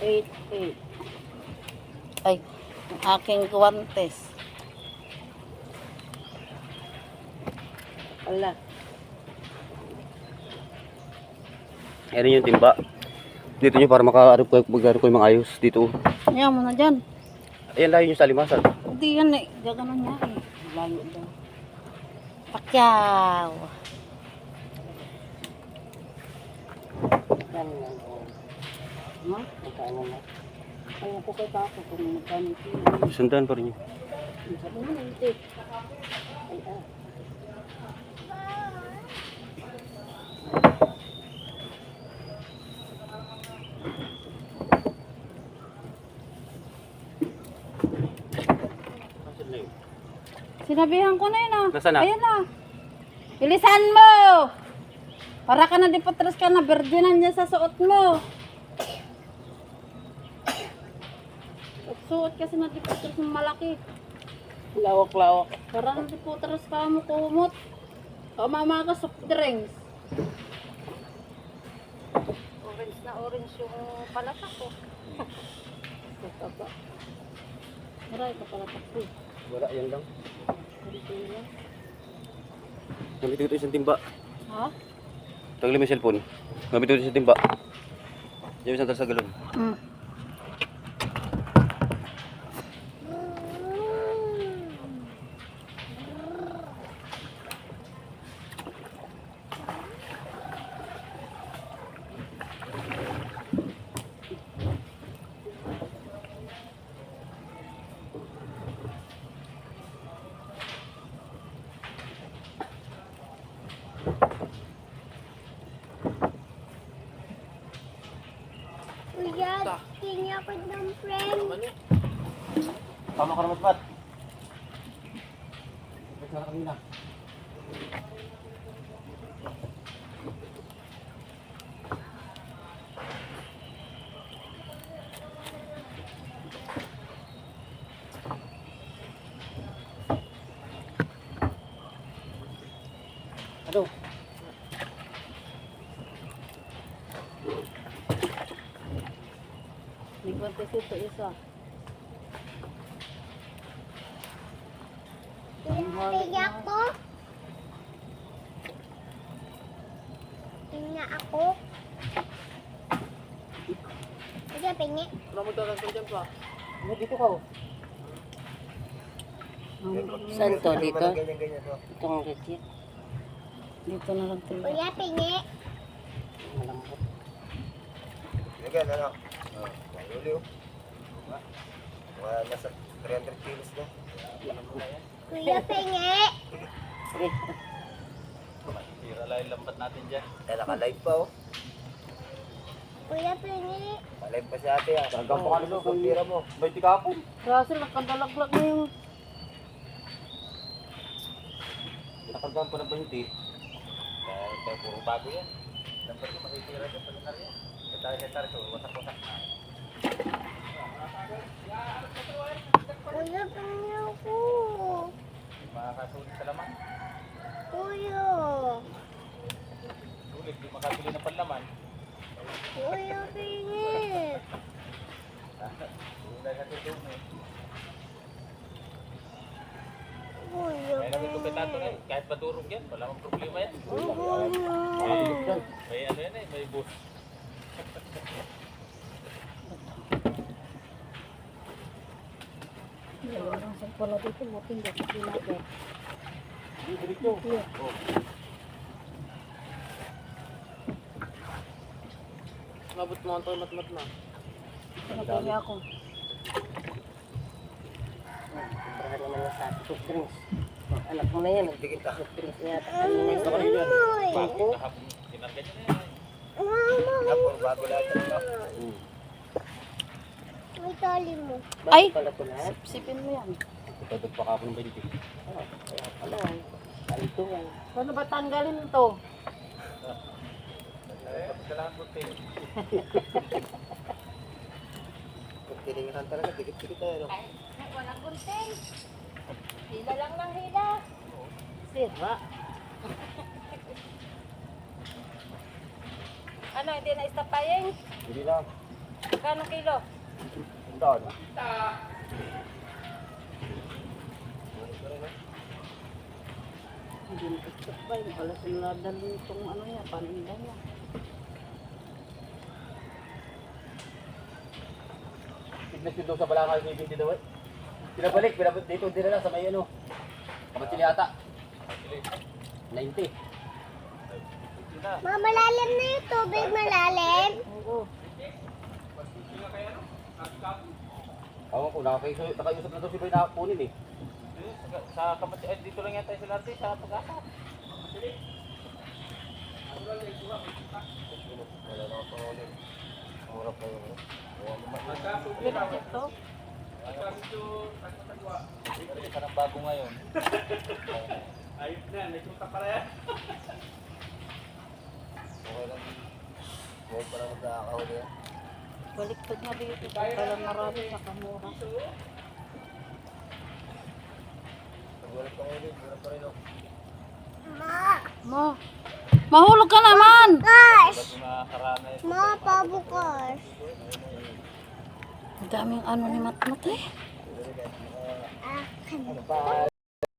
8. Ay, ang aking guwantes. Ala. Ayan yung timba. Dito nyo para makaarap ko yung mga ayos dito. Yan mo na dyan. Ayan layo nyo sa limasan. Hindi yan eh. Gaganon niya eh. Layo daw. Pakyaw. Yan yan. Ha? Magkano na? Ayaw ko kay Paco kung magkano ito. Sundan pa rin yun. Sabi mo na ito. Ay ah. Sinabihan ko na yun ah. Nasaan na? Ayan na. Bilisan mo! Para ka na di patras ka na. Virginan niya sa suot mo. Suot kasi na di patras ng malaki. Lawak-lawak. Para na di patras ka mo kumot. O mama ka soft drinks. Orange na orange yung palata ko. Maray ka palatak ko. Wala, yan lang. Gamit ko ito isang timba. Ha? Tanggalin mo yung cellphone. Gamit ko ito isang timba. Diyan isang sa galon. Kuya, tingin ako ng friend. Tama ka naman, Pat. Ito na kanina. Ano? May kontes ito isa. Tingin ako. Tingin ako. Kuya, pingi. Wala mo dalang ko dyan pa. Ano dito ka? Saan to? Dito? Itong legit. Dito na lang ito. Kuya, pingi. Malambot. Yan, ano? Mayuli, oh. Mga nasa 300 kilos na. Kuya, pingi. Sige. Tira lang yung lambat natin dyan. Eh, naka-live pa, oh. Kuya, pingi. Naka-live pa si ate, ah. Talagang pa kanilo. Kung tira mo. 20 kapon. Russell, nakadalaglag na yung... Nakagaan pa ng 20. Kaya puro bago yan. Dapat yung makitira dyan. Pala na rin yan. Kaya so wasak-wasak na. Kuya, pingi ako. Makakasulit sa laman. Kuya. Sulit, di makabili ng panlaman. Kuya, pingi. Ulay sa tutumi. Kuya, Kaya namin lupit natin eh. Kahit madurog yan, wala mong problema yan. Kuya. May ano yan eh, may boost. Ang sampol na dito, buting dito pinagay. Dito. Mabot mo ang mat-mat na. Pinagay ako. Kumprahan naman yung sa soft drinks. Anak mo na yan, nagbigay ka soft drinks niya. Bago, kahapon, kinarga niya na yan. Kapag bago lahat yan, oh. May tali mo. Ay! Sipin mo yan. Tutulog pa ka ako ng 20. Kaya pala. Alito yan. Paano ba tanggalin ito? Kailangan ko tayo. Kung tiningahan talaga, dikit-dikit tayo, no? Walang gunting. Hila lang ng hila. Sira. Ano, hindi na istapayeng? Hindi lang. Magkano kilo? Doon. Hindi na isip ba yung alas na dalhin itong ano niya, paninda niya. Fitness yun doon sa Balakal ni Binti daw eh. Pinabalik dito din na lang sa may ano. Kamatili ata. 90. Ma, malalim na yung tubig, malalim. Oo. Ewan ko, nakayusap na daw si Boy na kunin eh. Sa kamatili, dito lang yata sila arte sa pag-asa. Wala na ako ulit. Murap na yun. Pero ito, Parang bago ngayon. Ayos na, may tuta para yan. Okay lang. Huwag para magkakahuli yan. baliktad na dito. Kaya marami sa kamura. Pag walang panguli, murap pa rin ako. Ma, mahulog ka naman! Guys, Ba't yung nakarana eh. ma, pabukas. Ang daming ano ni Matmat eh. Ah, Ano pa?